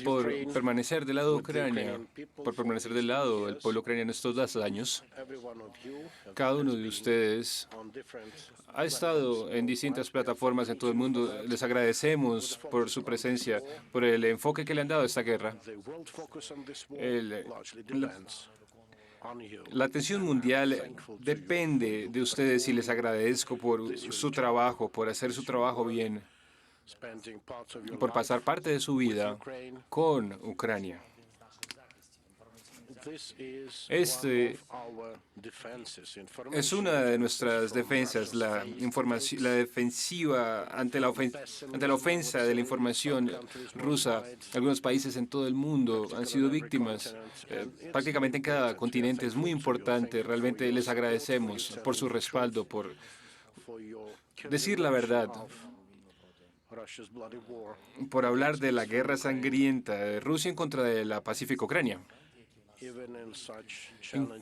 por permanecer del lado de Ucrania, por permanecer del lado del pueblo ucraniano estos 2 años. Cada uno de ustedes ha estado en distintas plataformas en todo el mundo. Les agradecemos por su presencia, por el enfoque que le han dado a esta guerra. El- la, la atención mundial depende de ustedes y les agradezco por su trabajo, por hacer su trabajo bien, por pasar parte de su vida con Ucrania. Este es una de nuestras defensas, la información, la defensiva ante ante la ofensa de la información rusa. Algunos países en todo el mundo han sido víctimas, prácticamente en cada continente. Es muy importante. Realmente les agradecemos por su respaldo, por decir la verdad, por hablar de la guerra sangrienta de Rusia en contra de la pacífica Ucrania.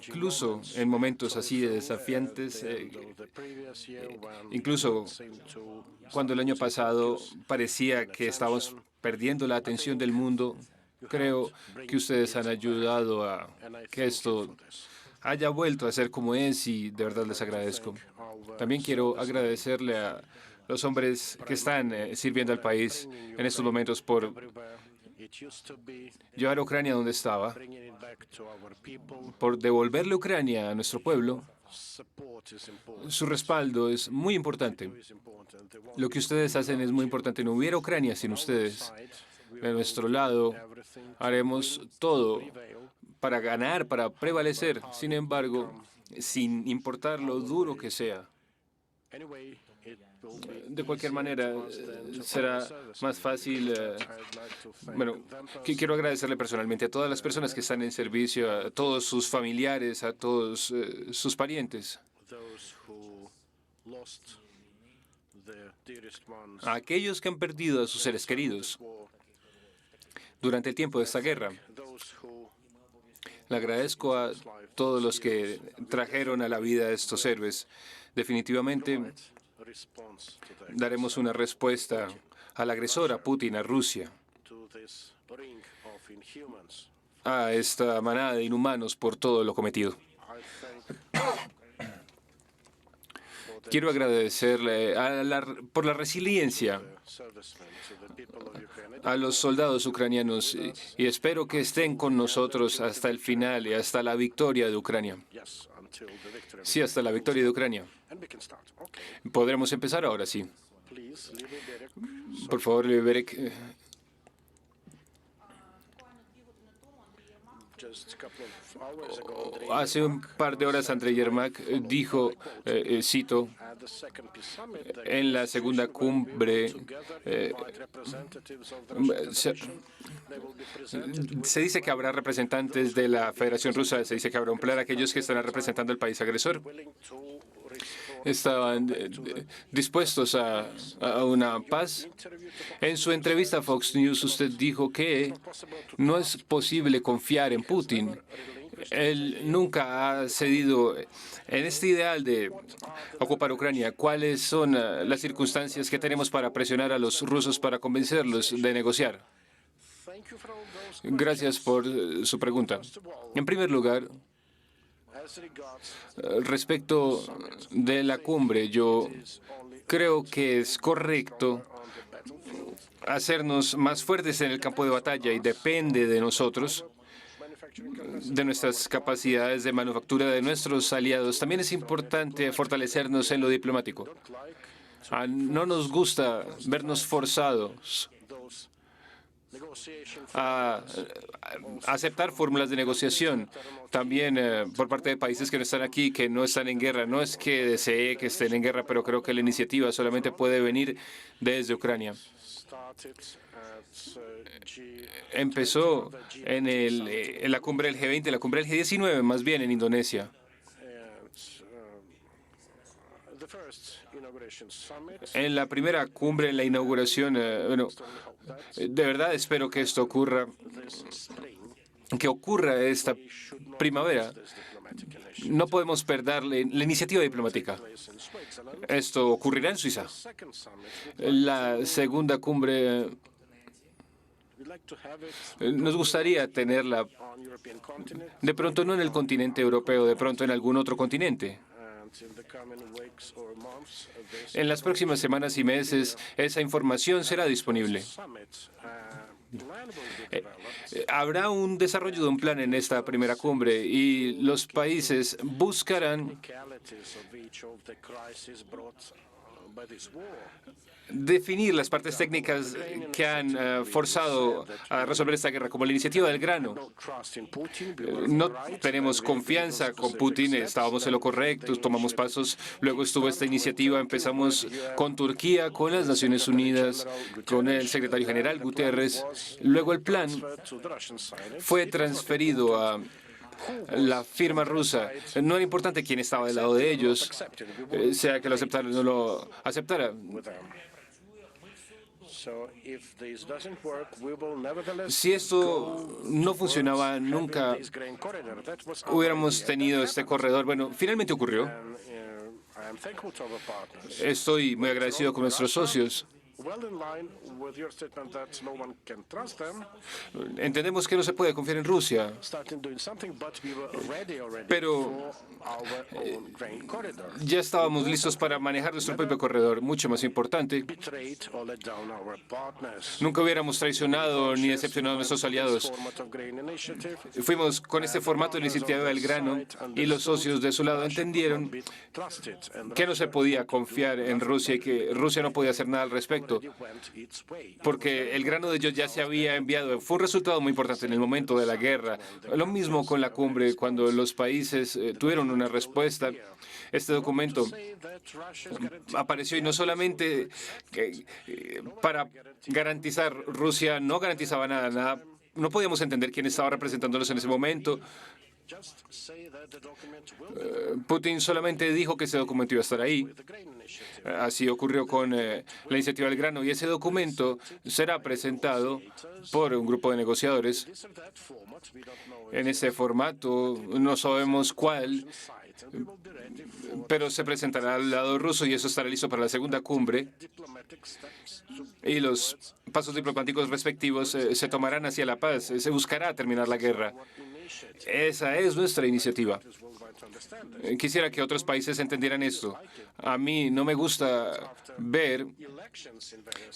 Incluso en momentos así de desafiantes, incluso cuando el año pasado parecía que estábamos perdiendo la atención del mundo, creo que ustedes han ayudado a que esto haya vuelto a ser como es y de verdad les agradezco. También quiero agradecerle a los hombres que están sirviendo al país en estos momentos por llevar a Ucrania donde estaba, por devolverle Ucrania a nuestro pueblo. Su respaldo es muy importante. Lo que ustedes hacen es muy importante. No hubiera Ucrania sin ustedes. De nuestro lado, haremos todo para ganar, para prevalecer. Sin embargo, sin importar lo duro que sea. De cualquier manera, será más fácil. Bueno, quiero agradecerle personalmente a todas las personas que están en servicio, a todos sus familiares, a todos sus parientes, a aquellos que han perdido a sus seres queridos durante el tiempo de esta guerra. Le agradezco a todos los que trajeron a la vida a estos héroes. Definitivamente daremos una respuesta al agresor, a Putin, a Rusia, a esta manada de inhumanos por todo lo cometido. Quiero agradecerle por la resiliencia a los soldados ucranianos y espero que estén con nosotros hasta el final y hasta la victoria de Ucrania. Sí, hasta la victoria de Ucrania. Podremos empezar ahora, sí. Por favor, Liberek. Hace un par de horas Andrei Yermak dijo, cito, en la segunda cumbre se dice que habrá representantes de la Federación Rusa, se dice que habrá un plan, aquellos que estarán representando al país agresor. Estaban dispuestos a una paz. En su entrevista a Fox News, usted dijo que no es posible confiar en Putin. Él nunca ha cedido en este ideal de ocupar Ucrania. ¿Cuáles son las circunstancias que tenemos para presionar a los rusos para convencerlos de negociar? Gracias por su pregunta. En primer lugar, respecto de la cumbre, yo creo que es correcto hacernos más fuertes en el campo de batalla y depende de nosotros, de nuestras capacidades de manufactura, de nuestros aliados. También es importante fortalecernos en lo diplomático. No nos gusta vernos forzados a aceptar fórmulas de negociación, también por parte de países que no están aquí, que no están en guerra. No es que desee que estén en guerra, pero creo que la iniciativa solamente puede venir desde Ucrania. Empezó en la cumbre del G20, la cumbre del G19, más bien en Indonesia. En la primera cumbre, en la inauguración, de verdad espero que esto ocurra, que ocurra esta primavera. No podemos perder la iniciativa diplomática. Esto ocurrirá en Suiza. La segunda cumbre Nos gustaría tenerla, de pronto no en el continente europeo, de pronto en algún otro continente. En las próximas semanas y meses, esa información será disponible. Habrá un desarrollo de un plan en esta primera cumbre y los países buscarán definir las partes técnicas que han forzado a resolver esta guerra, como la iniciativa del grano. No tenemos confianza con Putin, estábamos en lo correcto, tomamos pasos, luego estuvo esta iniciativa, empezamos con Turquía, con las Naciones Unidas, con el secretario general Guterres. Luego el plan fue transferido a la firma rusa. No era importante quién estaba del lado de ellos, sea que lo aceptara o no lo aceptara. Si esto no funcionaba, nunca hubiéramos tenido este corredor. Bueno, finalmente ocurrió. Estoy muy agradecido con nuestros socios. Entendemos que no se puede confiar en Rusia, pero ya estábamos listos para manejar nuestro propio corredor. Mucho más importante, nunca hubiéramos traicionado ni decepcionado a nuestros aliados. Fuimos con este formato de la iniciativa del grano y los socios de su lado entendieron que no se podía confiar en Rusia y que Rusia no podía hacer nada al respecto, porque el grano de ellos ya se había enviado. Fue un resultado muy importante en el momento de la guerra. Lo mismo con la cumbre, cuando los países tuvieron una respuesta. Este documento apareció y no solamente para garantizar, Rusia no garantizaba nada, no podíamos entender quién estaba representándolos en ese momento. Putin solamente dijo que ese documento iba a estar ahí. Así ocurrió con la iniciativa del grano y ese documento será presentado por un grupo de negociadores. En ese formato, no sabemos cuál, pero se presentará al lado ruso y eso estará listo para la segunda cumbre. Y los pasos diplomáticos respectivos se tomarán hacia la paz. Se buscará terminar la guerra. Esa es nuestra iniciativa. Quisiera que otros países entendieran esto. A mí no me gusta ver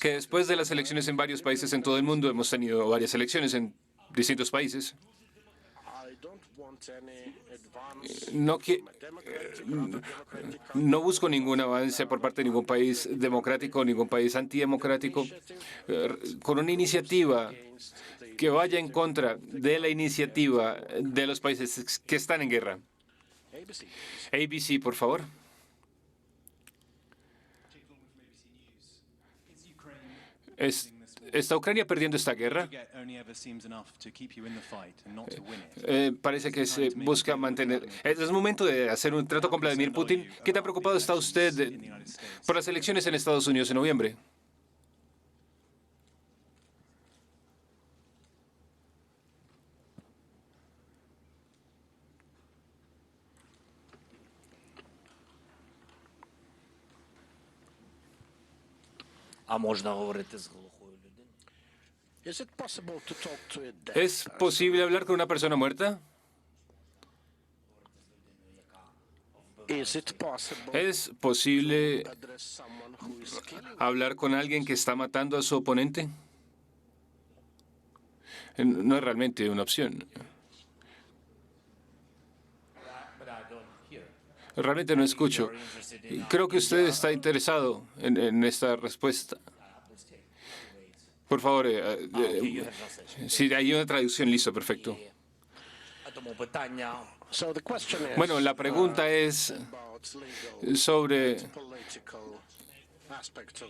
que después de las elecciones en varios países en todo el mundo, hemos tenido varias elecciones en distintos países, no busco ningún avance por parte de ningún país democrático, ningún país antidemocrático, con una iniciativa que vaya en contra de la iniciativa de los países que están en guerra. ABC, por favor. ¿Está Ucrania perdiendo esta guerra? Parece que se busca mantener. Es momento de hacer un trato con Vladimir Putin. ¿Qué tan preocupado está usted por las elecciones en Estados Unidos en noviembre? ¿Es posible hablar con una persona muerta? ¿Es posible hablar con alguien que está matando a su oponente? No es realmente una opción. Realmente no escucho. Creo que usted está interesado en esta respuesta. Por favor, si hay una traducción, listo, perfecto. Bueno, la pregunta es sobre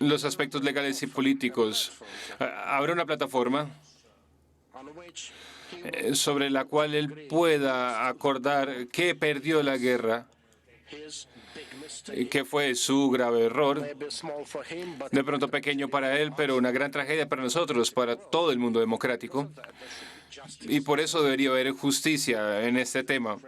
los aspectos legales y políticos. ¿Habrá una plataforma sobre la cual él pueda acordar que perdió la guerra, que fue su grave error, de pronto pequeño para él, pero una gran tragedia para nosotros, para todo el mundo democrático? Y por eso debería haber justicia en este tema.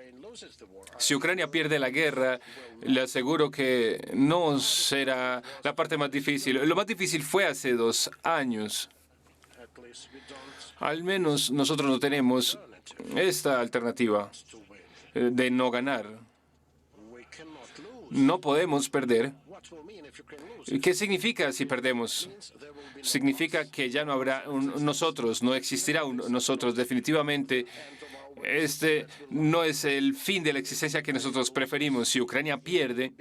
Si Ucrania pierde la guerra, le aseguro que no será la parte más difícil. Lo más difícil fue hace 2 años. Al menos nosotros no tenemos esta alternativa de no ganar. No podemos perder. ¿Qué significa si perdemos? Significa que ya no habrá un nosotros, no existirá un nosotros. Definitivamente, este no es el fin de la existencia que nosotros preferimos. Si Ucrania pierde,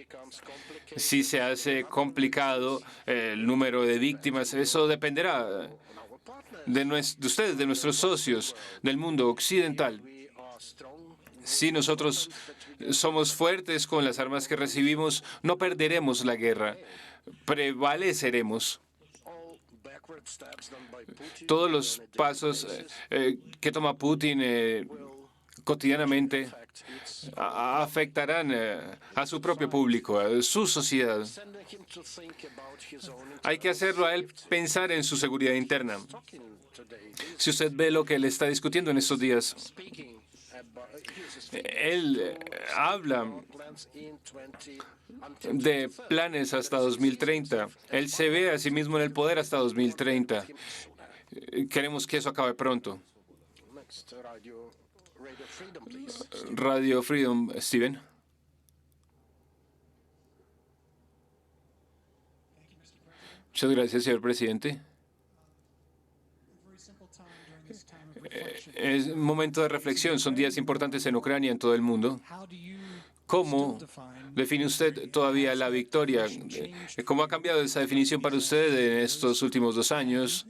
si se hace complicado el número de víctimas, eso dependerá de ustedes, de nuestros socios, del mundo occidental. Si nosotros somos fuertes con las armas que recibimos, no perderemos la guerra, prevaleceremos. Todos los pasos que toma Putin cotidianamente afectarán a su propio público, a su sociedad. Hay que hacerlo a él pensar en su seguridad interna. Si usted ve lo que él está discutiendo en estos días, él habla de planes hasta 2030. Él se ve a sí mismo en el poder hasta 2030. Queremos que eso acabe pronto. Radio Freedom, Steven. Muchas gracias, señor presidente. Es un momento de reflexión. Son días importantes en Ucrania y en todo el mundo. ¿Cómo define usted todavía la victoria? ¿Cómo ha cambiado esa definición para usted en estos últimos 2 años?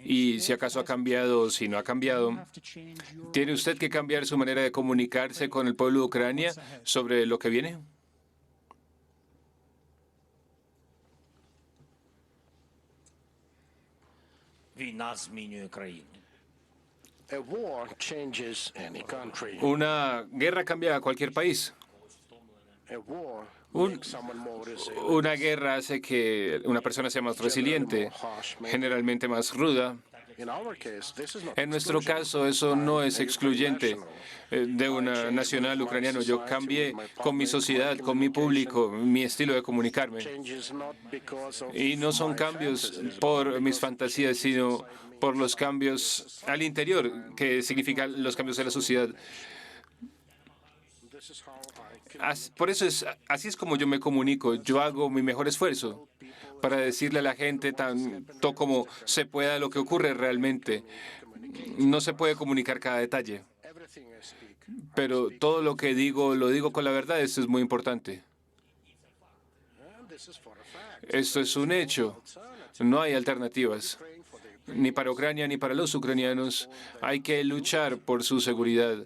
Y si acaso ha cambiado o si no ha cambiado, ¿tiene usted que cambiar su manera de comunicarse con el pueblo de Ucrania sobre lo que viene? Una guerra cambia a cualquier país. Una guerra hace que una persona sea más resiliente, generalmente más ruda. En nuestro caso, eso no es excluyente de una nacional ucraniano. Yo cambié con mi sociedad, con mi público, mi estilo de comunicarme. Y no son cambios por mis fantasías, sino por los cambios al interior, que significan los cambios de la sociedad. Por eso así es como yo me comunico. Yo hago mi mejor esfuerzo para decirle a la gente tanto como se pueda lo que ocurre realmente. No se puede comunicar cada detalle, pero todo lo que digo lo digo con la verdad. Esto es muy importante. Esto es un hecho. No hay alternativas, ni para Ucrania ni para los ucranianos. Hay que luchar por su seguridad.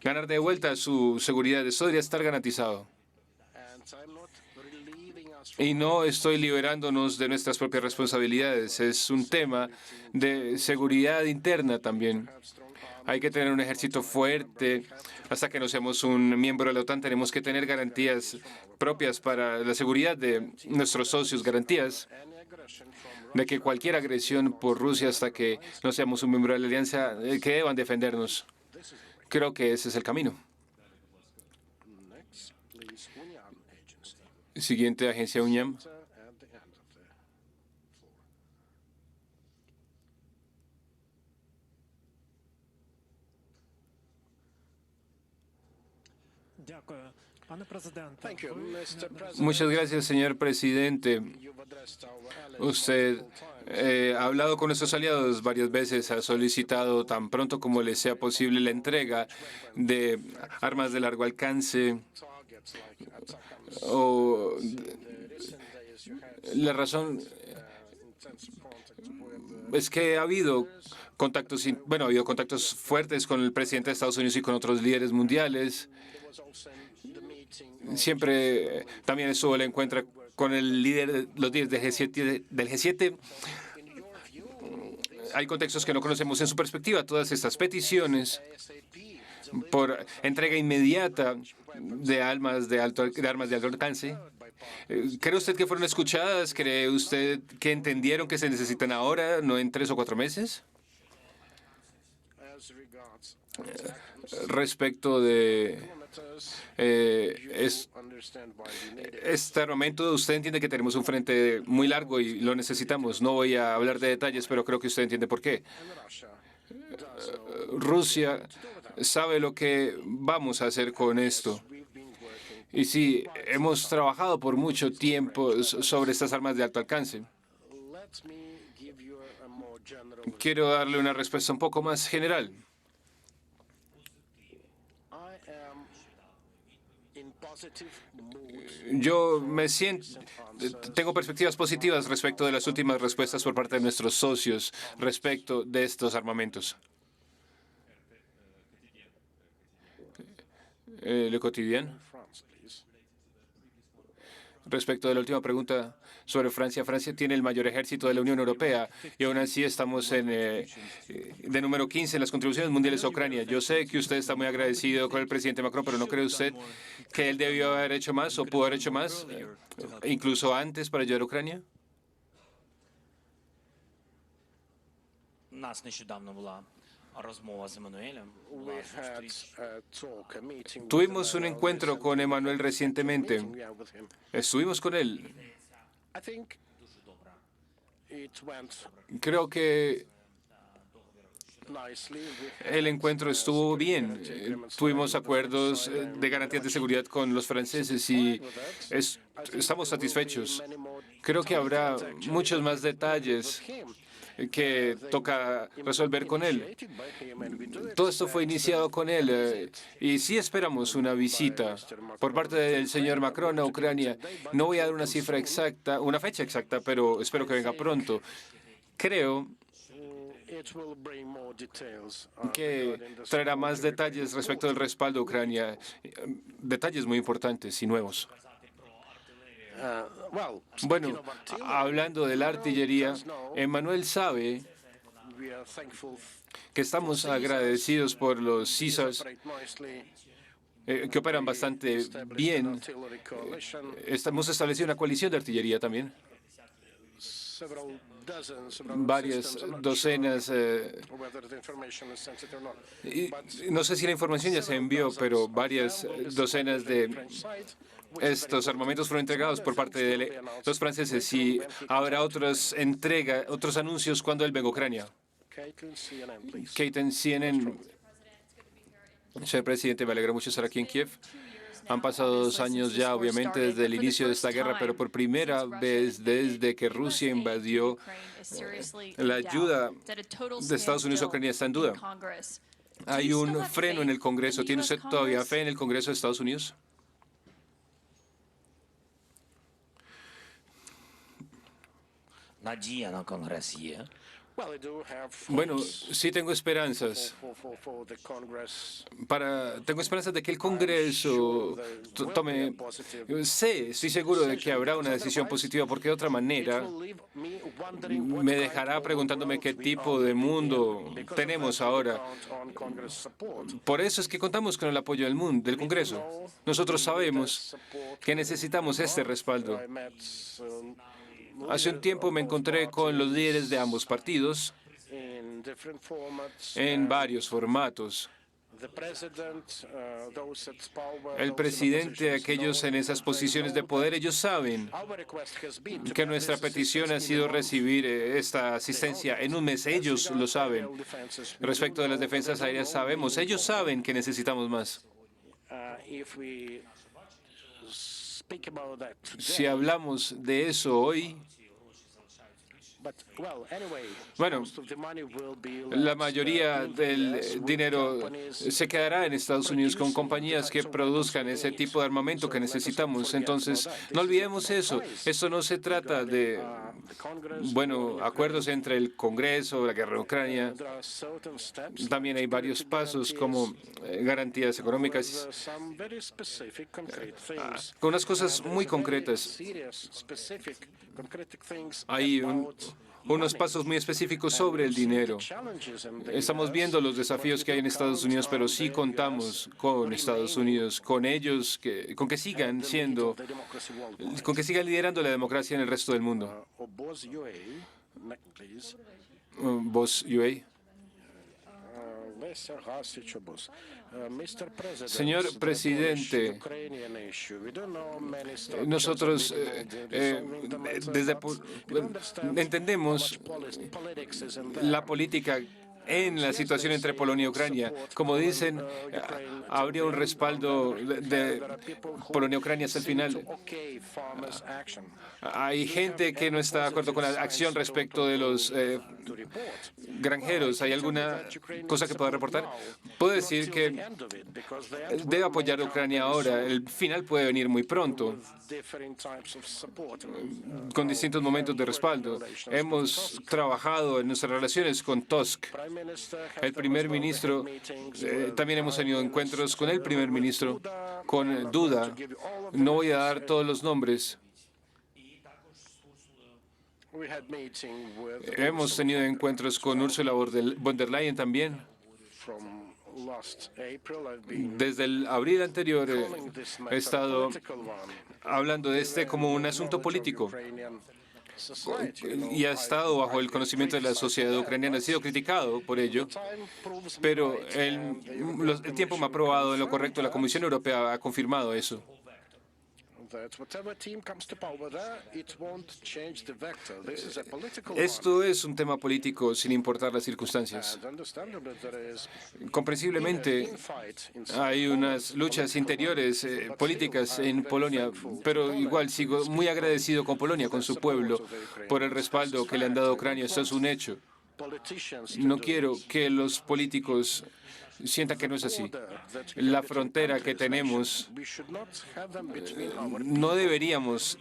Ganar de vuelta su seguridad, eso debería estar garantizado. Y no estoy liberándonos de nuestras propias responsabilidades. Es un tema de seguridad interna también. Hay que tener un ejército fuerte. Hasta que no seamos un miembro de la OTAN, tenemos que tener garantías propias para la seguridad de nuestros socios, garantías de que cualquier agresión por Rusia hasta que no seamos un miembro de la alianza, que deban defendernos. Creo que ese es el camino. Siguiente agencia UNIAM. Muchas gracias, señor presidente. Usted ha hablado con nuestros aliados varias veces, ha solicitado tan pronto como le sea posible la entrega de armas de largo alcance. La razón es que ha habido contactos, ha habido contactos fuertes con el presidente de Estados Unidos y con otros líderes mundiales. Siempre también estuvo el encuentro con los líderes del G7. Hay contextos que no conocemos en su perspectiva. Todas estas peticiones por entrega inmediata de armas de alto alcance, ¿cree usted que fueron escuchadas? ¿Cree usted que entendieron que se necesitan ahora, no en 3 o 4 meses? respecto de este armamento, usted entiende que tenemos un frente muy largo y lo necesitamos. No voy a hablar de detalles, pero creo que usted entiende por qué. Rusia sabe lo que vamos a hacer con esto. Y sí, hemos trabajado por mucho tiempo sobre estas armas de alto alcance. Quiero darle una respuesta un poco más general. Yo tengo perspectivas positivas respecto de las últimas respuestas por parte de nuestros socios respecto de estos armamentos. Le Quotidien. Respecto de la última pregunta sobre Francia, Francia tiene el mayor ejército de la Unión Europea y aún así estamos de número 15 en las contribuciones mundiales a Ucrania. Yo sé que usted está muy agradecido con el presidente Macron, pero ¿no cree usted que él debió haber hecho más o pudo haber hecho más, incluso antes, para ayudar a Ucrania? Tuvimos un encuentro con Emmanuel recientemente. Estuvimos con él. Creo que el encuentro estuvo bien. Tuvimos acuerdos de garantías de seguridad con los franceses y estamos satisfechos. Creo que habrá muchos más detalles que toca resolver con él. Todo esto fue iniciado con él y sí esperamos una visita por parte del señor Macron a Ucrania. No voy a dar una cifra exacta, una fecha exacta, pero espero que venga pronto. Creo que traerá más detalles respecto del respaldo a Ucrania, detalles muy importantes y nuevos. Bueno, hablando de la artillería, Emmanuel sabe que estamos agradecidos por los CISAs que operan bastante bien. Hemos establecido una coalición de artillería también. Varias docenas. No sé si la información ya se envió, pero varias docenas de estos armamentos fueron entregados por parte de los franceses y habrá otros anuncios cuando él venga a Ucrania. Kate, CNN. Señor presidente, me alegra mucho estar aquí en Kiev. Han pasado 2 años ya, obviamente, desde el inicio de esta guerra, pero por primera vez desde que Rusia invadió, la ayuda de Estados Unidos a Ucrania está en duda. Hay un freno en el Congreso. ¿Tiene usted todavía fe en el Congreso de Estados Unidos? Bueno, sí tengo esperanzas. Tengo esperanzas de que el Congreso tome. Estoy seguro de que habrá una decisión positiva, porque de otra manera me dejará preguntándome qué tipo de mundo tenemos ahora. Por eso es que contamos con el apoyo del Congreso. Nosotros sabemos que necesitamos este respaldo. Hace un tiempo me encontré con los líderes de ambos partidos en varios formatos. El presidente, aquellos en esas posiciones de poder, ellos saben que nuestra petición ha sido recibir esta asistencia en un mes. Ellos lo saben. Respecto de las defensas aéreas, sabemos. Ellos saben que necesitamos más. Si hablamos de eso hoy, bueno, la mayoría del dinero se quedará en Estados Unidos con compañías que produzcan ese tipo de armamento que necesitamos. Entonces, no olvidemos eso. Esto no se trata de, acuerdos entre el Congreso, la guerra de Ucrania. También hay varios pasos como garantías económicas, con unas cosas muy concretas. Hay unos pasos muy específicos sobre el dinero. Estamos viendo los desafíos que hay en Estados Unidos, pero sí contamos con Estados Unidos, con ellos, con que sigan liderando la democracia en el resto del mundo. Voz UA. Señor presidente, nosotros entendemos la política en la situación entre Polonia y Ucrania. Como dicen, habría un respaldo de Polonia y Ucrania hasta el final. Hay gente que no está de acuerdo con la acción respecto de los granjeros. ¿Hay alguna cosa que pueda reportar? Puedo decir que debe apoyar a Ucrania ahora. El final puede venir muy pronto, con distintos momentos de respaldo. Hemos trabajado en nuestras relaciones con Tusk, el primer ministro. También hemos tenido encuentros con el primer ministro, con Duda. No voy a dar todos los nombres. Hemos tenido encuentros con Ursula von der Leyen también. Desde el abril anterior he estado hablando de este como un asunto político y ha estado bajo el conocimiento de la sociedad ucraniana. Ha sido criticado por ello, pero el tiempo me ha probado en lo correcto. La Comisión Europea ha confirmado eso. Esto es un tema político sin importar las circunstancias. Comprensiblemente, hay unas luchas interiores políticas en Polonia, pero igual sigo muy agradecido con Polonia, con su pueblo, por el respaldo que le han dado a Ucrania. Esto es un hecho. No quiero que los políticos sientan que no es así. La frontera que tenemos, no deberíamos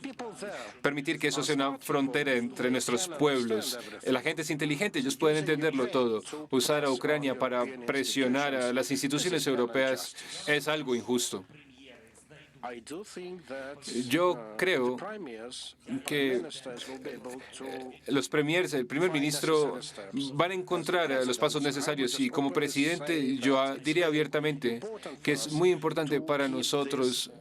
permitir que eso sea una frontera entre nuestros pueblos. La gente es inteligente, ellos pueden entenderlo todo. Usar a Ucrania para presionar a las instituciones europeas es algo injusto. Yo creo que los premiers, el primer ministro, van a encontrar los pasos necesarios y como presidente yo diré abiertamente que es muy importante para nosotros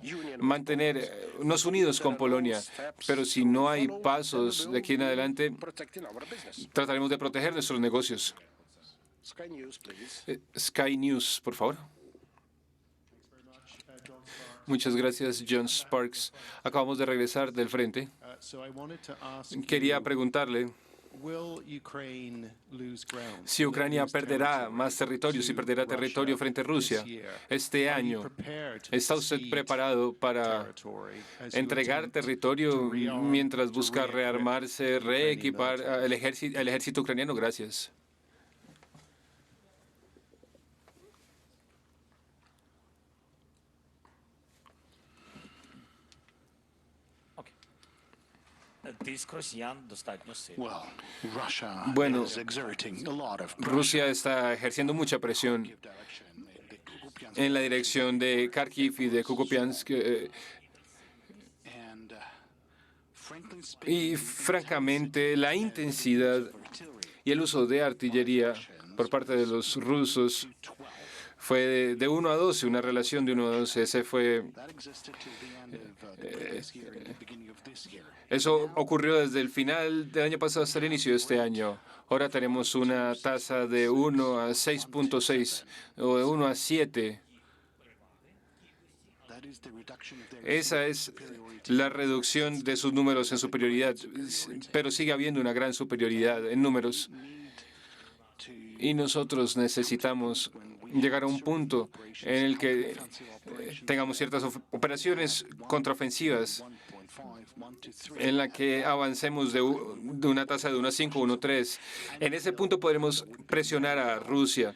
mantenernos unidos con Polonia, pero si no hay pasos de aquí en adelante, trataremos de proteger nuestros negocios. Sky News, por favor. Muchas gracias, John Sparks. Acabamos de regresar del frente. Quería preguntarle si Ucrania perderá más territorio, si perderá territorio frente a Rusia este año. ¿Está usted preparado para entregar territorio mientras busca rearmarse, reequipar al ejército ucraniano? Gracias. Bueno, Rusia está ejerciendo mucha presión en la dirección de Kharkiv y de Kukupiansk. Y francamente, la intensidad y el uso de artillería por parte de los rusos fue de 1 a 12, una relación de 1 a 12. Eso ocurrió desde el final del año pasado hasta el inicio de este año. Ahora tenemos una tasa de 1 a 6.6 o de 1 a 7. Esa es la reducción de sus números en superioridad, pero sigue habiendo una gran superioridad en números. Y nosotros necesitamos llegar a un punto en el que tengamos ciertas operaciones contraofensivas en la que avancemos de una tasa de 1 a 5, 1 a 3. En ese punto podremos presionar a Rusia.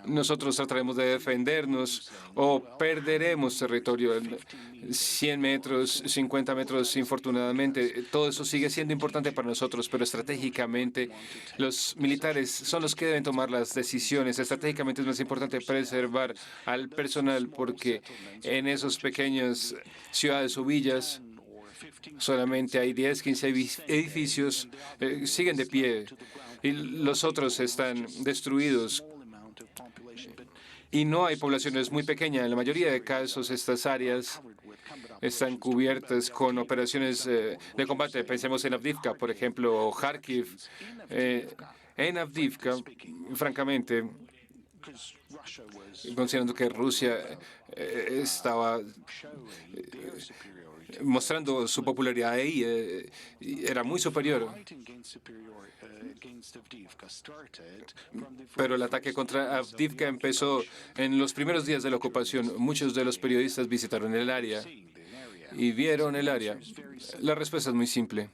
Nosotros trataremos de defendernos o perderemos territorio. 100 metros, 50 metros, infortunadamente. Todo eso sigue siendo importante para nosotros, pero estratégicamente los militares son los que deben tomar las decisiones. Estratégicamente es más importante preservar al personal porque en esas pequeñas ciudades o villas solamente hay 10, 15 edificios, siguen de pie y los otros están destruidos. Y no hay poblaciones muy pequeñas. En la mayoría de casos, estas áreas están cubiertas con operaciones de combate. Pensemos en Avdiivka, por ejemplo, o Kharkiv. En Avdiivka, francamente, considerando que Rusia estaba mostrando su popularidad ahí, era muy superior. Pero el ataque contra Avdiivka empezó en los primeros días de la ocupación. Muchos de los periodistas visitaron el área y vieron el área. La respuesta es muy simple.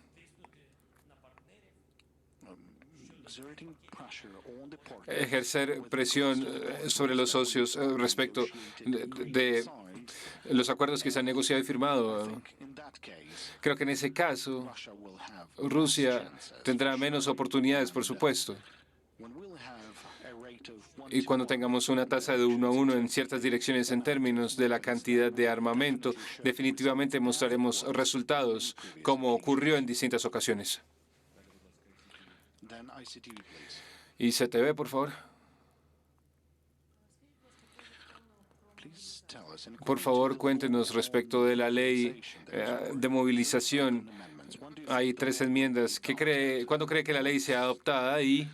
Ejercer presión sobre los socios respecto de los acuerdos que se han negociado y firmado. Creo que en ese caso Rusia tendrá menos oportunidades, por supuesto. Y cuando tengamos una tasa de 1-1 en ciertas direcciones en términos de la cantidad de armamento, definitivamente mostraremos resultados, como ocurrió en distintas ocasiones. ICTV, por favor. Por favor, cuéntenos respecto de la ley de movilización. Hay 3 enmiendas. ¿Cuándo cree que la ley sea adoptada y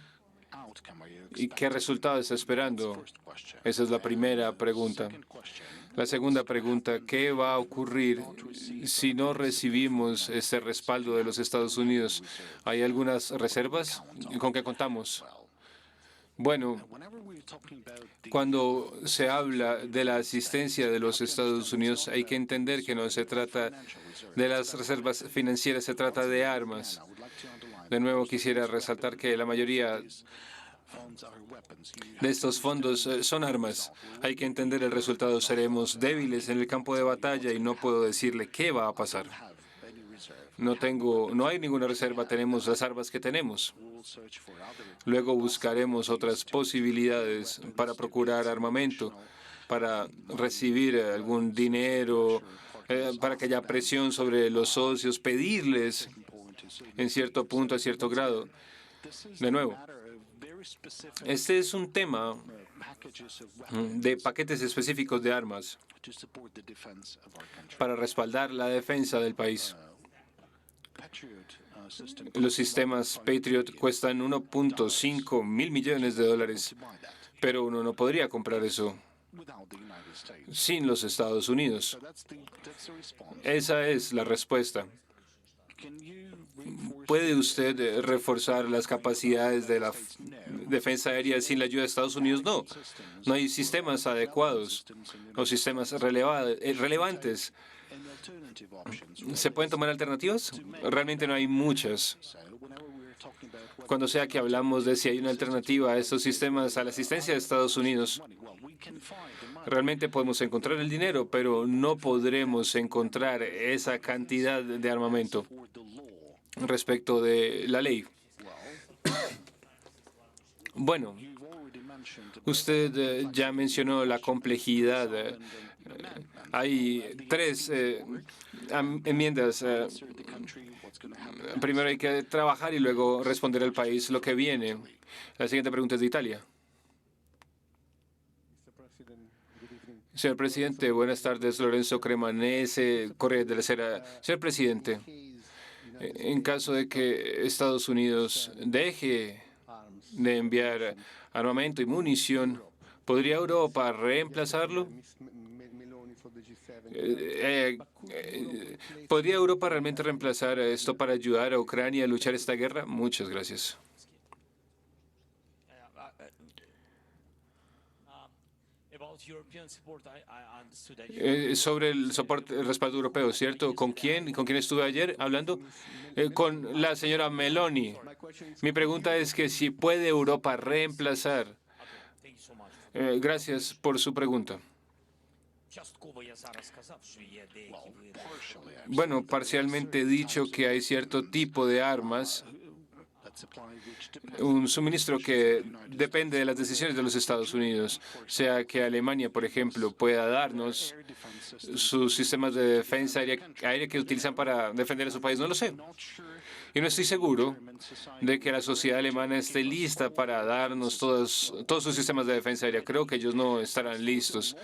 qué resultado está esperando? Esa es la primera pregunta. La segunda pregunta, ¿qué va a ocurrir si no recibimos este respaldo de los Estados Unidos? ¿Hay algunas reservas? ¿Con qué contamos? Bueno, cuando se habla de la asistencia de los Estados Unidos, hay que entender que no se trata de las reservas financieras, se trata de armas. De nuevo, quisiera resaltar que la mayoría de estos fondos son armas. Hay que entender el resultado. Seremos débiles en el campo de batalla y no puedo decirle qué va a pasar. No hay ninguna reserva, tenemos las armas que tenemos. Luego buscaremos otras posibilidades para procurar armamento, para recibir algún dinero, para que haya presión sobre los socios, pedirles en cierto punto, a cierto grado. De nuevo, este es un tema de paquetes específicos de armas para respaldar la defensa del país. Los sistemas Patriot cuestan 1.5 mil millones de dólares, pero uno no podría comprar eso sin los Estados Unidos. Esa es la respuesta. ¿Puede usted reforzar las capacidades de la defensa aérea sin la ayuda de Estados Unidos? No. No hay sistemas adecuados o sistemas relevantes. ¿Se pueden tomar alternativas? Realmente no hay muchas. Cuando sea que hablamos de si hay una alternativa a estos sistemas, a la asistencia de Estados Unidos, realmente podemos encontrar el dinero, pero no podremos encontrar esa cantidad de armamento respecto de la ley. Bueno, usted ya mencionó la complejidad. Hay 3 enmiendas. Primero hay que trabajar y luego responder al país lo que viene. La siguiente pregunta es de Italia. Señor presidente, buenas tardes. Lorenzo Cremonese, Corriere della Sera. Señor presidente, en caso de que Estados Unidos deje de enviar armamento y munición, ¿podría Europa reemplazarlo? ¿Podría Europa realmente reemplazar esto para ayudar a Ucrania a luchar esta guerra? Muchas gracias. Sobre el respaldo europeo, ¿cierto? ¿Con quién? ¿Con quién estuve ayer hablando? Con la señora Meloni. Mi pregunta es que si puede Europa reemplazar. Gracias por su pregunta. Bueno, parcialmente he dicho que hay cierto tipo de armas, un suministro que depende de las decisiones de los Estados Unidos, sea que Alemania, por ejemplo, pueda darnos sus sistemas de defensa aérea que utilizan para defender a su país, no lo sé. Y no estoy seguro de que la sociedad alemana esté lista para darnos todos sus sistemas de defensa aérea. Creo que ellos no estarán listos.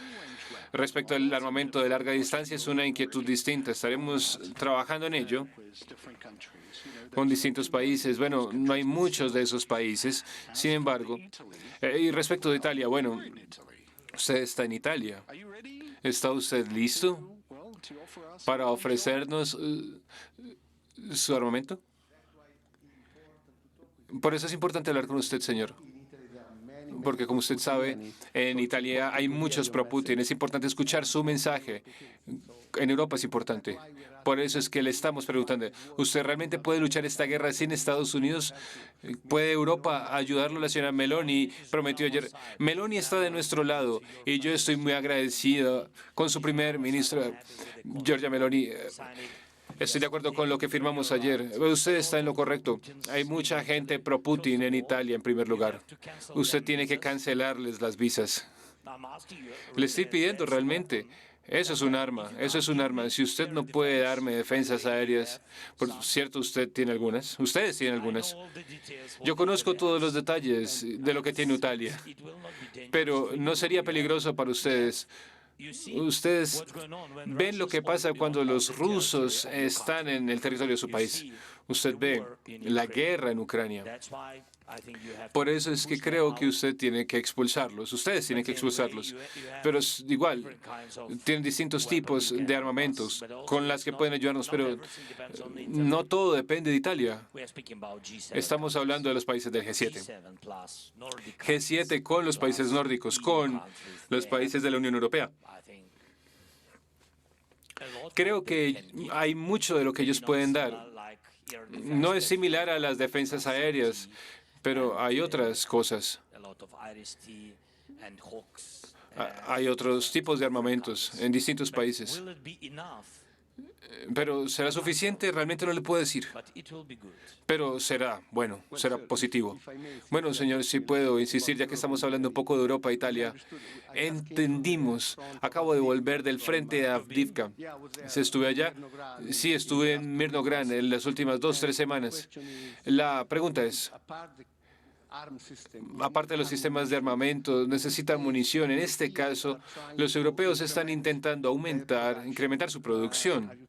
respecto al armamento de larga distancia es una inquietud distinta. Estaremos trabajando en ello con distintos países. Bueno, no hay muchos de esos países. Sin embargo, y respecto de Italia, bueno, usted está en Italia. ¿Está usted listo para ofrecernos su armamento? Por eso es importante hablar con usted, señor. Porque, como usted sabe, en Italia hay muchos pro-Putin. Es importante escuchar su mensaje. En Europa es importante. Por eso es que le estamos preguntando, ¿usted realmente puede luchar esta guerra sin Estados Unidos? ¿Puede Europa ayudarlo? La señora Meloni prometió ayer. Meloni está de nuestro lado y yo estoy muy agradecido con su primer ministro, Giorgia Meloni. Estoy de acuerdo con lo que firmamos ayer. Usted está en lo correcto. Hay mucha gente pro-Putin en Italia, en primer lugar. Usted tiene que cancelarles las visas. Le estoy pidiendo realmente. Eso es un arma. Eso es un arma. Si usted no puede darme defensas aéreas, por cierto, usted tiene algunas. Ustedes tienen algunas. Yo conozco todos los detalles de lo que tiene Italia, pero no sería peligroso para ustedes. Ustedes ven lo que pasa cuando los rusos están en el territorio de su país. Usted ve la guerra en Ucrania. Por eso es que creo que usted tiene que expulsarlos. Ustedes tienen que expulsarlos. Pero igual, tienen distintos tipos de armamentos con las que pueden ayudarnos, pero no todo depende de Italia. Estamos hablando de los países del G7. G7 con los países nórdicos, con los países de la Unión Europea. Creo que hay mucho de lo que ellos pueden dar. No es similar a las defensas aéreas, pero hay otras cosas. Hay otros tipos de armamentos en distintos países. Pero ¿será suficiente? Realmente no le puedo decir. Pero será, bueno, será positivo. Bueno, señor, si puedo insistir, ya que estamos hablando un poco de Europa e Italia, entendimos. Acabo de volver del frente a Avdiivka. ¿Estuve allá? Sí, estuve en Mirnograd en las últimas 2-3 semanas. La pregunta es, aparte de los sistemas de armamento, necesitan munición. En este caso, los europeos están intentando incrementar su producción.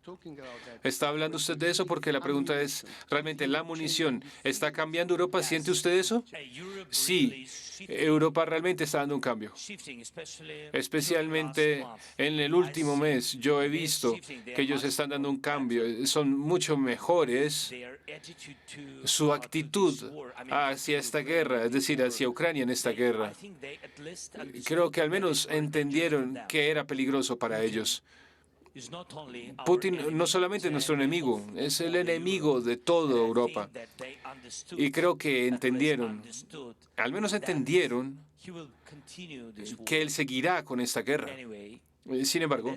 ¿Está hablando usted de eso? Porque la pregunta es, ¿realmente la munición está cambiando Europa? ¿Siente usted eso? Sí, Europa realmente está dando un cambio. Especialmente en el último mes, yo he visto que ellos están dando un cambio. Son mucho mejores. Su actitud hacia esta guerra, es decir, hacia Ucrania en esta guerra, creo que al menos entendieron que era peligroso para ellos. Putin no solamente es nuestro enemigo, es el enemigo de toda Europa. Y creo que entendieron, al menos entendieron, que él seguirá con esta guerra. Sin embargo,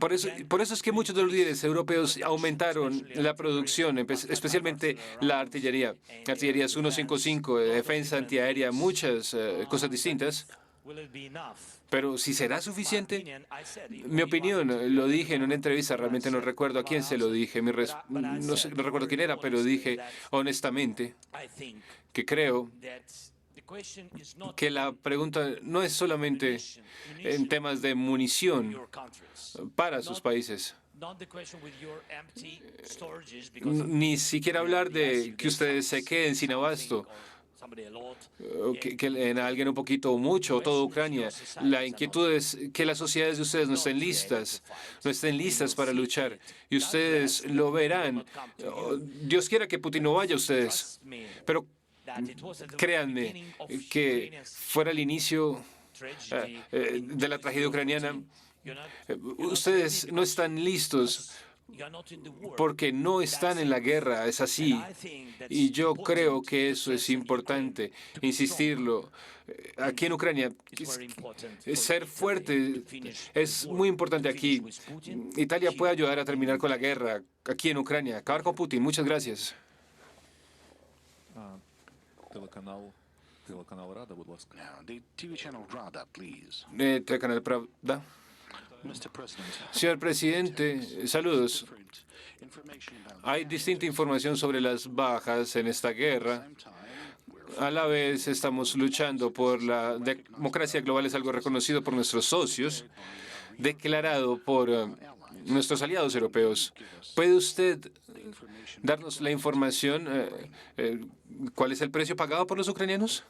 por eso es que muchos de los líderes europeos aumentaron la producción, especialmente la artillería. Artillería 155, defensa antiaérea, muchas cosas distintas. Pero si será suficiente, mi opinión, lo dije en una entrevista, realmente no recuerdo a quién se lo dije, no recuerdo quién era, pero dije honestamente que creo que la pregunta no es solamente en temas de munición para sus países. Ni siquiera hablar de que ustedes se queden sin abasto, que en alguien un poquito o mucho, o toda Ucrania. La inquietud es que las sociedades de ustedes no estén listas para luchar. Y ustedes lo verán. Dios quiera que Putin no vaya a ustedes. Pero créanme que fuera el inicio de la tragedia ucraniana, ustedes no están listos porque no están en la guerra, es así. Y yo creo que eso es importante, insistirlo. Aquí en Ucrania, ser fuerte es muy importante aquí. Italia puede ayudar a terminar con la guerra aquí en Ucrania, acabar con Putin. Muchas gracias. Telecanal Pravda. Señor presidente, saludos. Hay distinta información sobre las bajas en esta guerra. A la vez estamos luchando por la democracia global, es algo reconocido por nuestros socios, declarado por nuestros aliados europeos. ¿Puede usted darnos la información? ¿Cuál es el precio pagado por los ucranianos?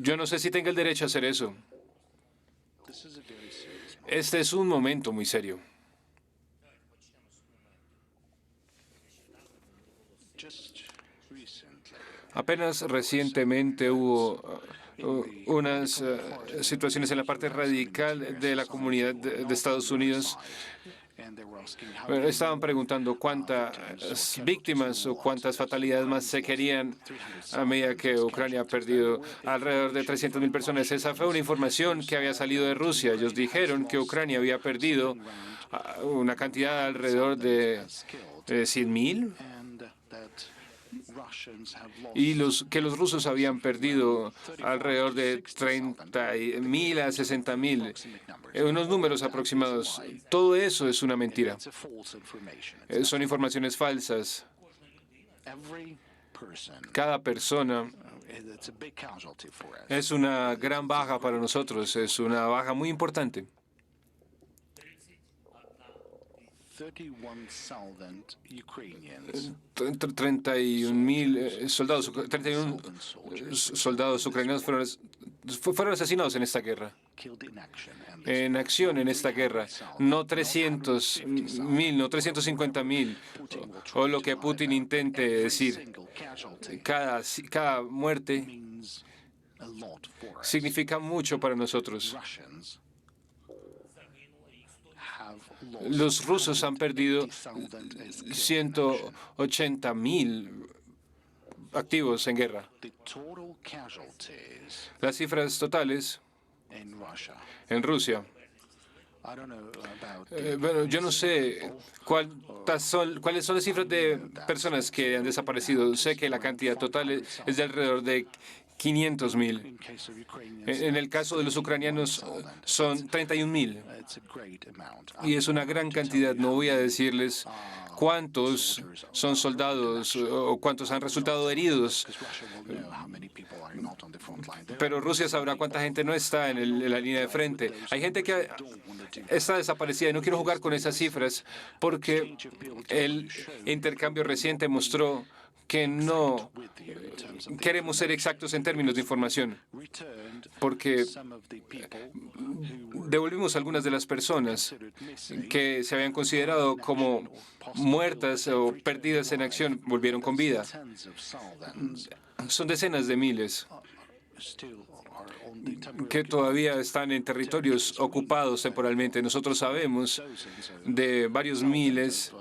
Yo no sé si tenga el derecho a hacer eso. Este es un momento muy serio. Apenas recientemente hubo unas situaciones en la parte radical de la comunidad de Estados Unidos. Estaban preguntando cuántas víctimas o cuántas fatalidades más se querían a medida que Ucrania ha perdido alrededor de 300.000 personas. Esa fue una información que había salido de Rusia. Ellos dijeron que Ucrania había perdido una cantidad alrededor de 100.000 y que los rusos habían perdido alrededor de 30.000 a 60.000, unos números aproximados. Todo eso es una mentira. Son informaciones falsas. Cada persona es una gran baja para nosotros, es una baja muy importante. 31.000 soldados, 31 soldados ucranianos fueron asesinados en esta guerra. En acción en esta guerra, no 300.000, no 350.000, o lo que Putin intente decir. Cada muerte significa mucho para nosotros. Los rusos han perdido 180.000 activos en guerra. Las cifras totales en Rusia. Bueno, yo no sé cuáles son las cifras de personas que han desaparecido. Sé que la cantidad total es de alrededor de 500.000. En el caso de los ucranianos son 31.000. Y es una gran cantidad. No voy a decirles cuántos son soldados o cuántos han resultado heridos. Pero Rusia sabrá cuánta gente no está en la línea de frente. Hay gente que está desaparecida y no quiero jugar con esas cifras porque el intercambio reciente mostró que no queremos ser exactos en términos de información, porque devolvimos a algunas de las personas que se habían considerado como muertas o perdidas en acción, volvieron con vida. Son decenas de miles que todavía están en territorios ocupados temporalmente. Nosotros sabemos de varios miles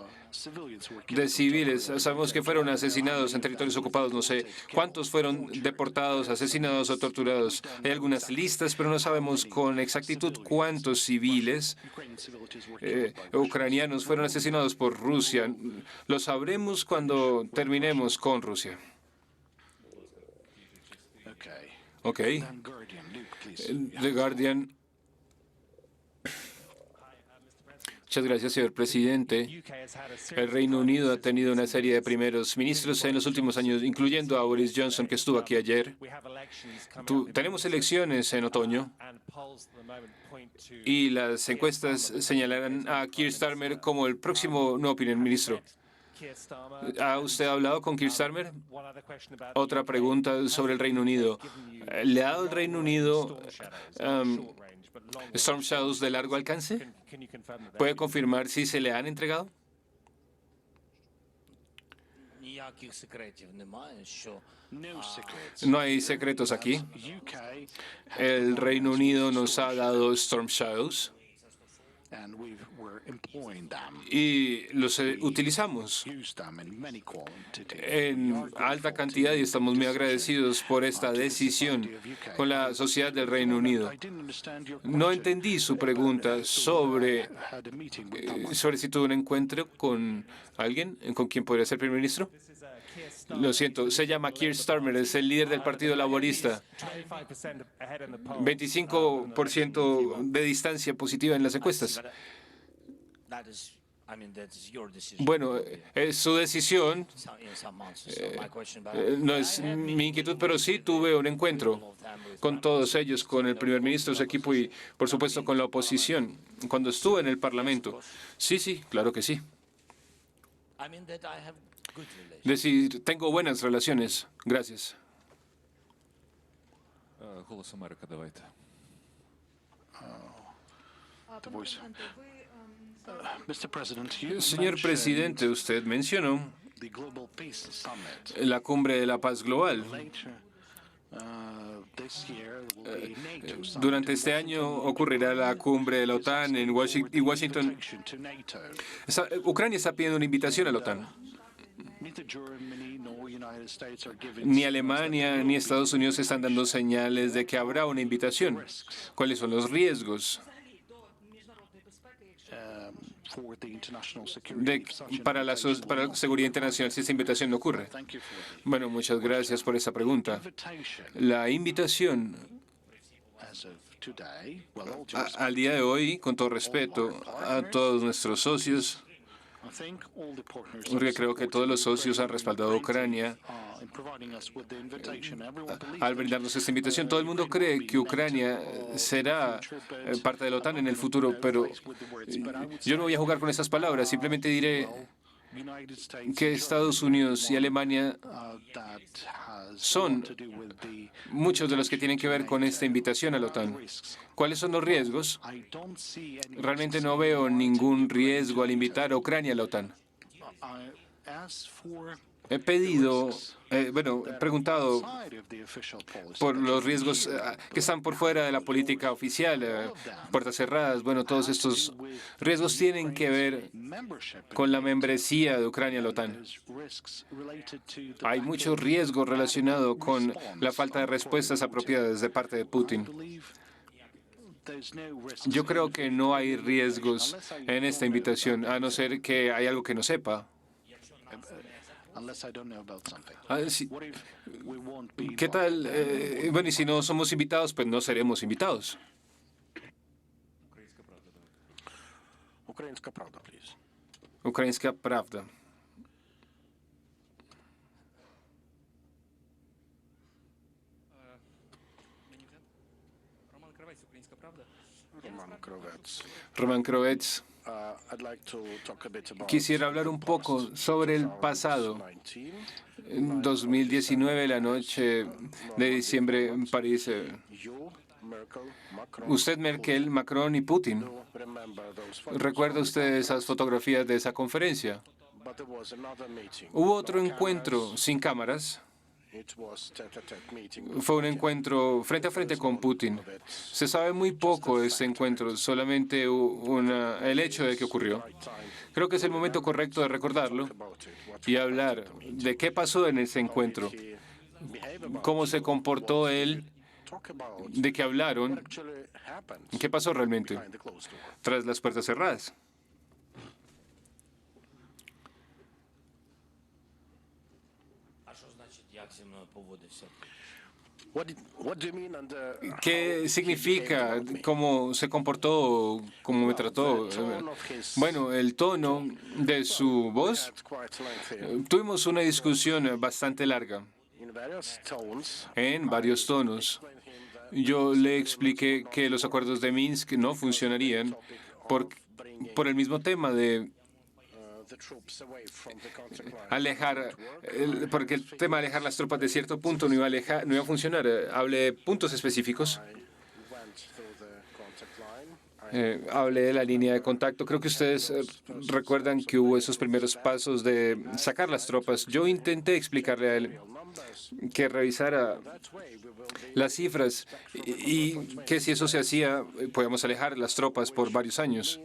de civiles. Sabemos que fueron asesinados en territorios ocupados. No sé cuántos fueron deportados, asesinados o torturados. Hay algunas listas, pero no sabemos con exactitud cuántos civiles ucranianos fueron asesinados por Rusia. Lo sabremos cuando terminemos con Rusia. Ok. The Guardian. Muchas gracias, señor presidente. El Reino Unido ha tenido una serie de primeros ministros en los últimos años, incluyendo a Boris Johnson, que estuvo aquí ayer. Tenemos elecciones en otoño y las encuestas señalarán a Keir Starmer como el próximo nuevo primer ministro. ¿Ha usted hablado con Keir Starmer? Otra pregunta sobre el Reino Unido. ¿Le ha dado el Reino Unido Storm Shadows de largo alcance? ¿Puede confirmar si se le han entregado? No hay secretos aquí. El Reino Unido nos ha dado Storm Shadows y los utilizamos en alta cantidad y estamos muy agradecidos por esta decisión con la sociedad del Reino Unido. No entendí su pregunta sobre si tuvo un encuentro con alguien, con quien podría ser primer ministro. Lo siento, se llama Keir Starmer, es el líder del Partido Laborista. 25% de distancia positiva en las encuestas. Bueno, es su decisión. No es mi inquietud, pero sí tuve un encuentro con todos ellos, con el primer ministro, su equipo y, por supuesto, con la oposición, cuando estuve en el Parlamento. Sí, sí, claro que sí. Decir, tengo buenas relaciones. Gracias. Señor presidente, usted mencionó la cumbre de la paz global. Durante este año ocurrirá la cumbre de la OTAN en Washington. Ucrania está pidiendo una invitación a la OTAN. Ni Alemania ni Estados Unidos están dando señales de que habrá una invitación. ¿Cuáles son los riesgos para la seguridad internacional si esta invitación no ocurre? Bueno, muchas gracias por esa pregunta. La invitación al día de hoy, con todo respeto a todos nuestros socios, porque creo que todos los socios han respaldado a Ucrania al brindarnos esta invitación. Todo el mundo cree que Ucrania será parte de la OTAN en el futuro, pero yo no voy a jugar con esas palabras. Simplemente diré que Estados Unidos y Alemania son muchos de los que tienen que ver con esta invitación a la OTAN. ¿Cuáles son los riesgos? Realmente no veo ningún riesgo al invitar a Ucrania a la OTAN. He preguntado por los riesgos que están por fuera de la política oficial, puertas cerradas. Bueno, todos estos riesgos tienen que ver con la membresía de Ucrania en la OTAN. Hay mucho riesgo relacionado con la falta de respuestas apropiadas de parte de Putin. Yo creo que no hay riesgos en esta invitación, a no ser que hay algo que no sepa. Sí. ¿Qué tal? Bueno, y si no somos invitados, pues no seremos invitados. Ukrainska Pravda. Roman Krovets. Quisiera hablar un poco sobre el pasado. En 2019, la noche de diciembre en París, usted, Merkel, Macron y Putin. ¿Recuerda usted esas fotografías de esa conferencia? Hubo otro encuentro sin cámaras. Fue un encuentro frente a frente con Putin. Se sabe muy poco de este encuentro, solamente el hecho de que ocurrió. Creo que es el momento correcto de recordarlo y hablar de qué pasó en ese encuentro, cómo se comportó él, de qué hablaron, qué pasó realmente tras las puertas cerradas. ¿Qué significa? ¿Cómo se comportó? ¿Cómo me trató? Bueno, el tono de su voz. Tuvimos una discusión bastante larga, en varios tonos. Yo le expliqué que los acuerdos de Minsk no funcionarían por el mismo tema de alejar, porque el tema de alejar las tropas de cierto punto no iba a funcionar. Hablé de puntos específicos. Hablé de la línea de contacto. Creo que ustedes recuerdan que hubo esos primeros pasos de sacar las tropas. Yo intenté explicarle a él que revisara las cifras y que si eso se hacía, podíamos alejar las tropas por varios años.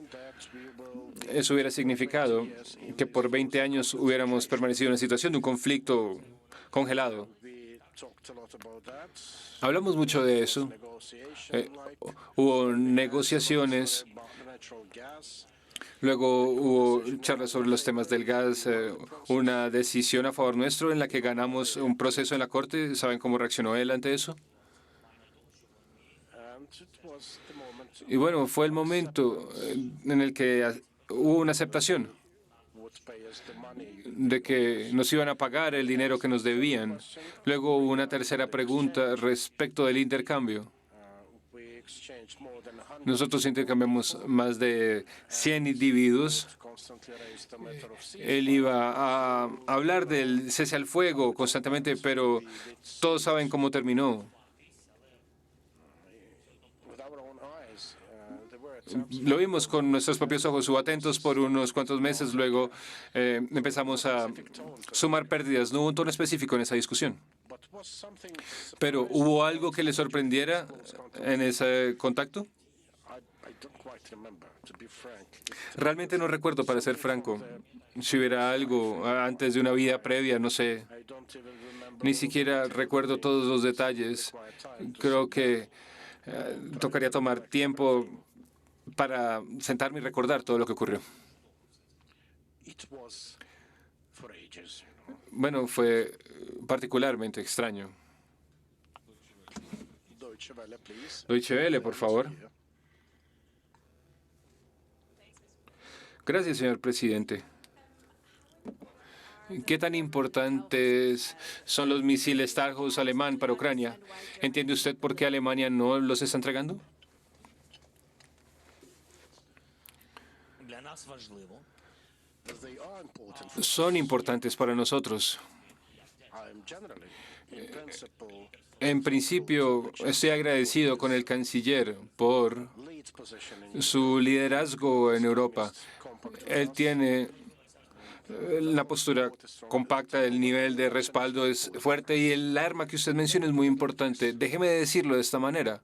Eso hubiera significado que por 20 años hubiéramos permanecido en una situación de un conflicto congelado. Hablamos mucho de eso. Hubo negociaciones. Luego hubo charlas sobre los temas del gas, una decisión a favor nuestro en la que ganamos un proceso en la Corte. ¿Saben cómo reaccionó él ante eso? Y bueno, fue el momento en el que hubo una aceptación de que nos iban a pagar el dinero que nos debían. Luego hubo una tercera pregunta respecto del intercambio. Nosotros intercambiamos más de 100 individuos. Él iba a hablar del cese al fuego constantemente, pero todos saben cómo terminó. Lo vimos con nuestros propios ojos, estuvo atentos por unos cuantos meses, luego empezamos a sumar pérdidas. No hubo un tono específico en esa discusión. Pero ¿hubo algo que le sorprendiera en ese contacto? Realmente no recuerdo, para ser franco. Si hubiera algo antes de una vida previa, no sé. Ni siquiera recuerdo todos los detalles. Creo que tocaría tomar tiempo para sentarme y recordar todo lo que ocurrió. Bueno, fue particularmente extraño. Deutsche Welle, por favor. Gracias, señor presidente. ¿Qué tan importantes son los misiles Taurus alemán para Ucrania? ¿Entiende usted por qué Alemania no los está entregando? Son importantes para nosotros. En principio, estoy agradecido con el canciller por su liderazgo en Europa. Él tiene la postura compacta, el nivel de respaldo es fuerte y el arma que usted menciona es muy importante. Déjeme decirlo de esta manera.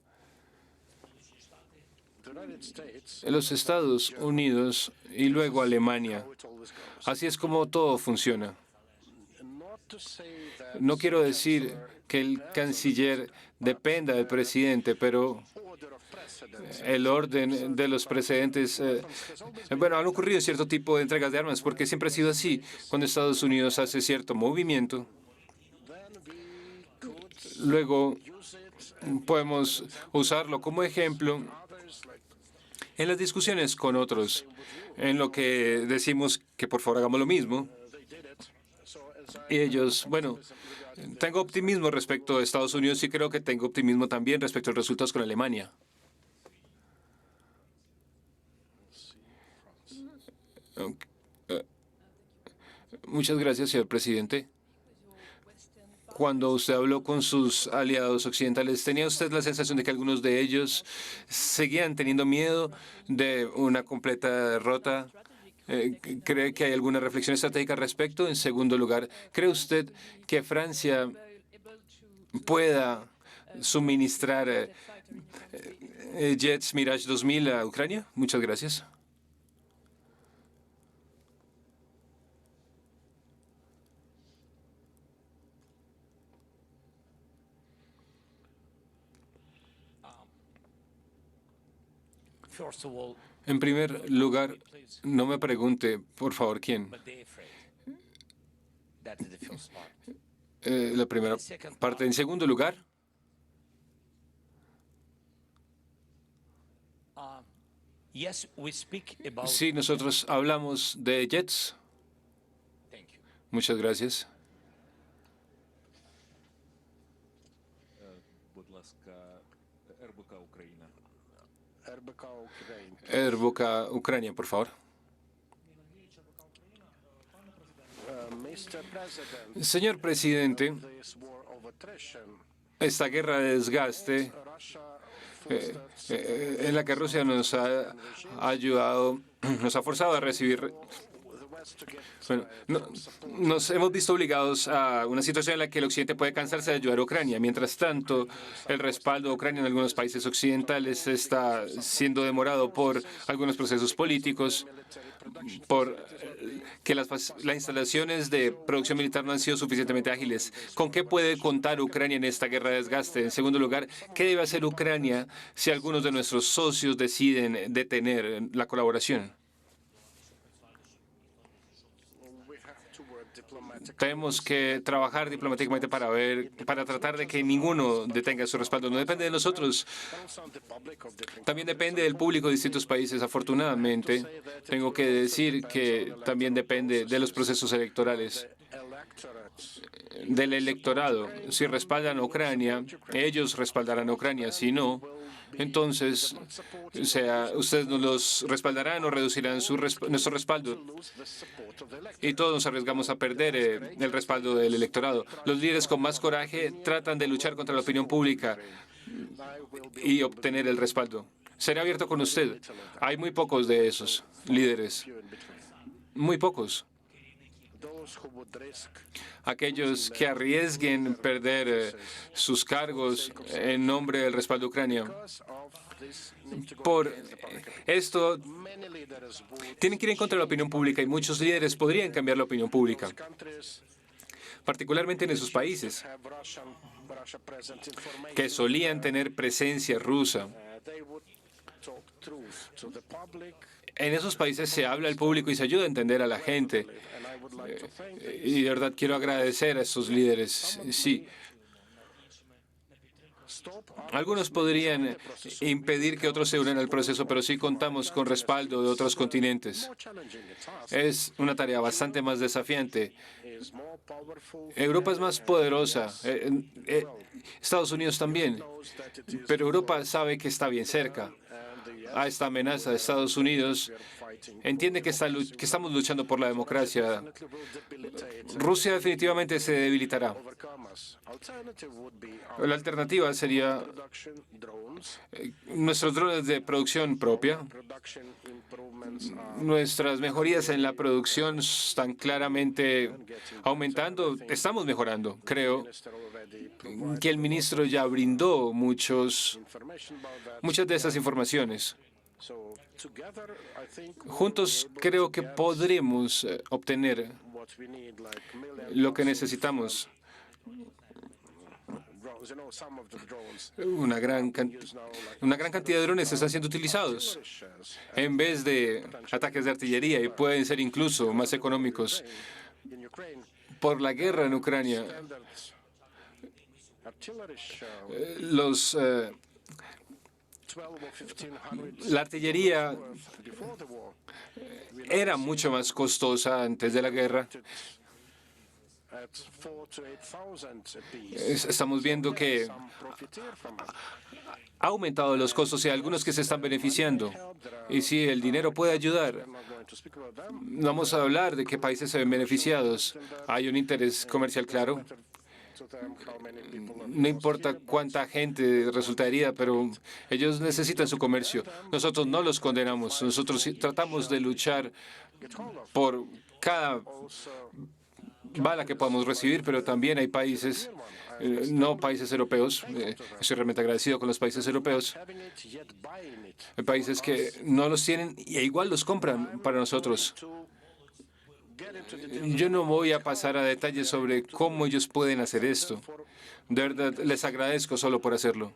Los Estados Unidos y luego Alemania. Así es como todo funciona. No quiero decir que el canciller dependa del presidente, pero el orden de los precedentes, bueno, han ocurrido cierto tipo de entregas de armas, porque siempre ha sido así. Cuando Estados Unidos hace cierto movimiento, luego podemos usarlo como ejemplo en las discusiones con otros, en lo que decimos que por favor hagamos lo mismo. Y ellos, bueno, tengo optimismo respecto a Estados Unidos y creo que tengo optimismo también respecto a los resultados con Alemania. Muchas gracias, señor presidente. Cuando usted habló con sus aliados occidentales, ¿tenía usted la sensación de que algunos de ellos seguían teniendo miedo de una completa derrota? ¿Cree que hay alguna reflexión estratégica al respecto? En segundo lugar, ¿cree usted que Francia pueda suministrar jets Mirage 2000 a Ucrania? Muchas gracias. En primer lugar, no me pregunte, por favor, quién. La primera parte. En segundo lugar, sí, nosotros hablamos de jets. Muchas gracias. RBK Ucrania, por favor. Señor presidente, esta guerra de desgaste en la que Rusia nos ha ayudado, nos ha forzado a recibir. Bueno, nos hemos visto obligados a una situación en la que el Occidente puede cansarse de ayudar a Ucrania. Mientras tanto, el respaldo a Ucrania en algunos países occidentales está siendo demorado por algunos procesos políticos, por que las instalaciones de producción militar no han sido suficientemente ágiles. ¿Con qué puede contar Ucrania en esta guerra de desgaste? En segundo lugar, ¿qué debe hacer Ucrania si algunos de nuestros socios deciden detener la colaboración? Tenemos que trabajar diplomáticamente para tratar de que ninguno detenga su respaldo. No depende de nosotros. También depende del público de distintos países. Afortunadamente, tengo que decir que también depende de los procesos electorales, del electorado. Si respaldan a Ucrania, ellos respaldarán a Ucrania. Si no, entonces, ustedes nos los respaldarán o reducirán nuestro respaldo. Y todos nos arriesgamos a perder el respaldo del electorado. Los líderes con más coraje tratan de luchar contra la opinión pública y obtener el respaldo. Seré abierto con usted. Hay muy pocos de esos líderes. Muy pocos. Aquellos que arriesguen perder sus cargos en nombre del respaldo a Ucrania. Por esto, tienen que ir en contra de la opinión pública y muchos líderes podrían cambiar la opinión pública, particularmente en esos países que solían tener presencia rusa. En esos países se habla al público y se ayuda a entender a la gente. Y de verdad quiero agradecer a esos líderes. Sí. Algunos podrían impedir que otros se unan al proceso, pero sí contamos con respaldo de otros continentes. Es una tarea bastante más desafiante. Europa es más poderosa, Estados Unidos también, pero Europa sabe que está bien cerca a esta amenaza de Estados Unidos. Entiende que estamos luchando por la democracia. Rusia definitivamente se debilitará. La alternativa sería nuestros drones de producción propia. Nuestras mejorías en la producción están claramente aumentando. Estamos mejorando. Creo que el ministro ya brindó muchas de esas informaciones. Juntos creo que podremos obtener lo que necesitamos. Una gran cantidad de drones están siendo utilizados en vez de ataques de artillería y pueden ser incluso más económicos. Por la guerra en Ucrania, la artillería era mucho más costosa antes de la guerra. Estamos viendo que ha aumentado los costos y hay algunos que se están beneficiando. Y si el dinero puede ayudar, vamos a hablar de qué países se ven beneficiados. Hay un interés comercial claro. No importa cuánta gente resulta herida, pero ellos necesitan su comercio. Nosotros no los condenamos. Nosotros tratamos de luchar por cada bala que podamos recibir, pero también hay países, no países europeos. Estoy realmente agradecido con los países europeos. Hay países que no los tienen e igual los compran para nosotros. Yo no voy a pasar a detalles sobre cómo ellos pueden hacer esto. De verdad, les agradezco solo por hacerlo.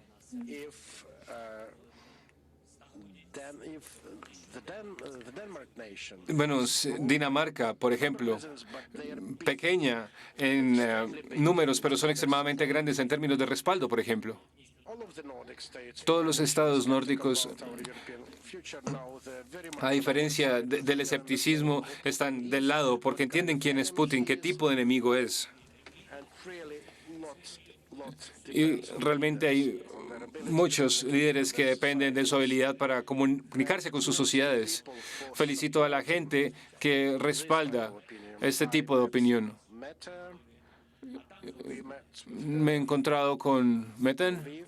Bueno, Dinamarca, por ejemplo, pequeña en números, pero son extremadamente grandes en términos de respaldo, por ejemplo. Todos los estados nórdicos, a diferencia del escepticismo, están del lado porque entienden quién es Putin, qué tipo de enemigo es. Y realmente hay muchos líderes que dependen de su habilidad para comunicarse con sus sociedades. Felicito a la gente que respalda este tipo de opinión. Me he encontrado con Metin.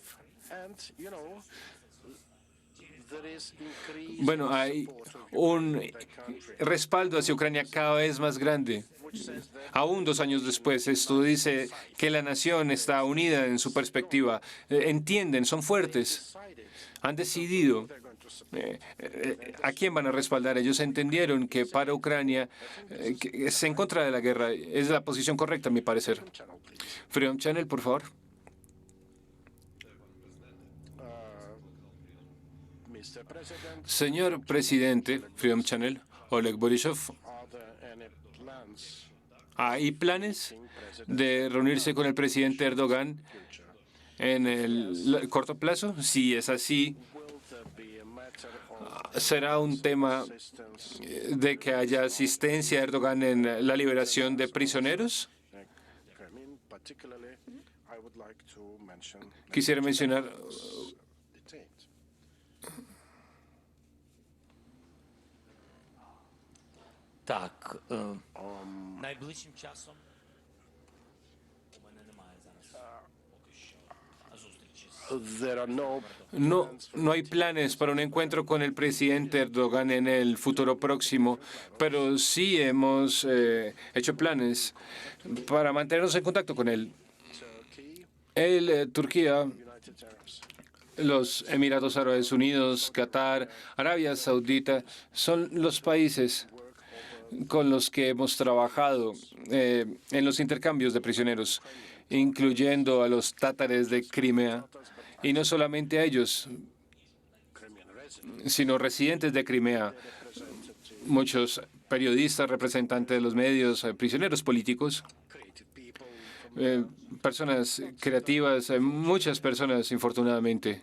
Bueno, hay un respaldo hacia Ucrania cada vez más grande. Aún 2 años después, esto dice que la nación está unida en su perspectiva. Entienden, son fuertes. Han decidido a quién van a respaldar. Ellos entendieron que para Ucrania que es en contra de la guerra. Es la posición correcta, a mi parecer. Freedom Channel, por favor. Señor presidente, Freedom Channel, Oleg Borisov, ¿Hay planes de reunirse con el presidente Erdogan en el corto plazo? Si es así, ¿será un tema de que haya asistencia a Erdogan en la liberación de prisioneros? Quisiera mencionar Так, найближчим часом у мене немає зараз поки що зустрічі. No hay planes para un encuentro con el presidente Erdogan en el futuro próximo, pero sí hemos hecho planes para mantenernos en contacto con él. Turquía, los Emiratos Árabes Unidos, Qatar, Arabia Saudita son los países con los que hemos trabajado en los intercambios de prisioneros, incluyendo a los tátares de Crimea, y no solamente a ellos, sino residentes de Crimea, muchos periodistas, representantes de los medios, prisioneros políticos, personas creativas, muchas personas, infortunadamente,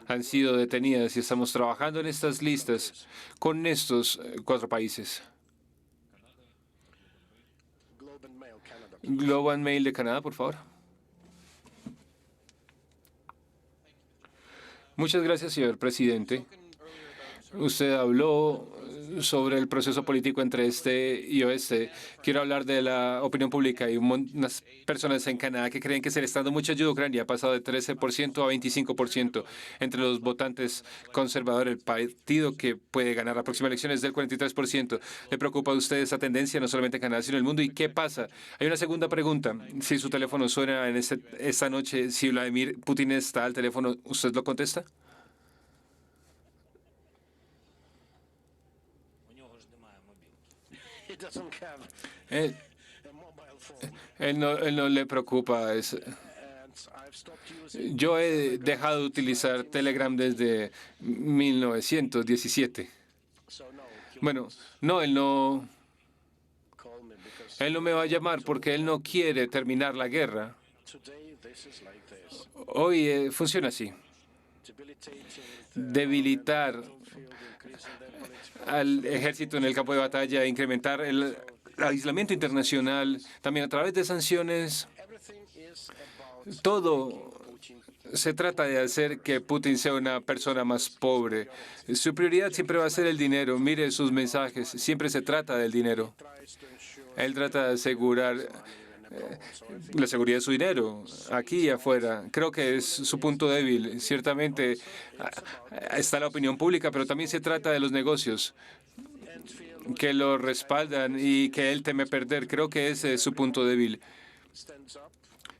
han sido detenidas y estamos trabajando en estas listas con estos 4 países. Globe and Mail de Canadá, por favor. Muchas gracias, señor presidente. Usted habló sobre el proceso político entre este y oeste. Quiero hablar de la opinión pública. Hay unas personas en Canadá que creen que se le está dando mucha ayuda a Ucrania. Ha pasado de 13% a 25% entre los votantes conservadores. El partido que puede ganar la próxima elección es del 43%. ¿Le preocupa a usted esa tendencia, no solamente en Canadá, sino en el mundo? ¿Y qué pasa? Hay una segunda pregunta. Si su teléfono suena en esta noche, si Vladimir Putin está al teléfono, ¿usted lo contesta? Él no le preocupa eso. Yo he dejado de utilizar Telegram desde 1917. Bueno, no, él no me va a llamar porque él no quiere terminar la guerra. Hoy funciona así. Debilitar al ejército en el campo de batalla, incrementar el aislamiento internacional, también a través de sanciones. Todo se trata de hacer que Putin sea una persona más pobre. Su prioridad siempre va a ser el dinero. Mire sus mensajes, siempre se trata del dinero. Él trata de asegurar la seguridad de su dinero, aquí y afuera. Creo que es su punto débil. Ciertamente está la opinión pública, pero también se trata de los negocios que lo respaldan y que él teme perder. Creo que ese es su punto débil.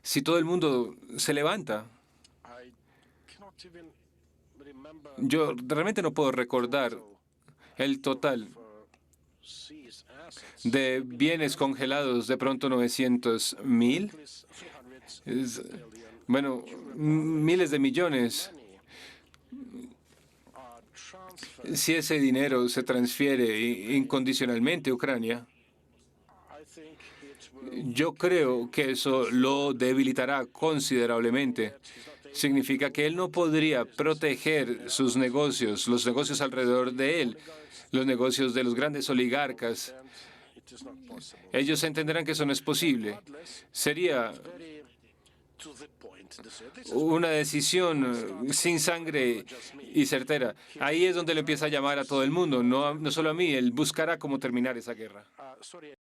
Si todo el mundo se levanta, yo realmente no puedo recordar el total de bienes congelados, de pronto 900.000. Bueno, miles de millones. Si ese dinero se transfiere incondicionalmente a Ucrania, yo creo que eso lo debilitará considerablemente. Significa que él no podría proteger sus negocios, los negocios alrededor de él, los negocios de los grandes oligarcas. Ellos entenderán que eso no es posible. Sería una decisión sin sangre y certera. Ahí es donde le empieza a llamar a todo el mundo, no solo a mí. Él buscará cómo terminar esa guerra.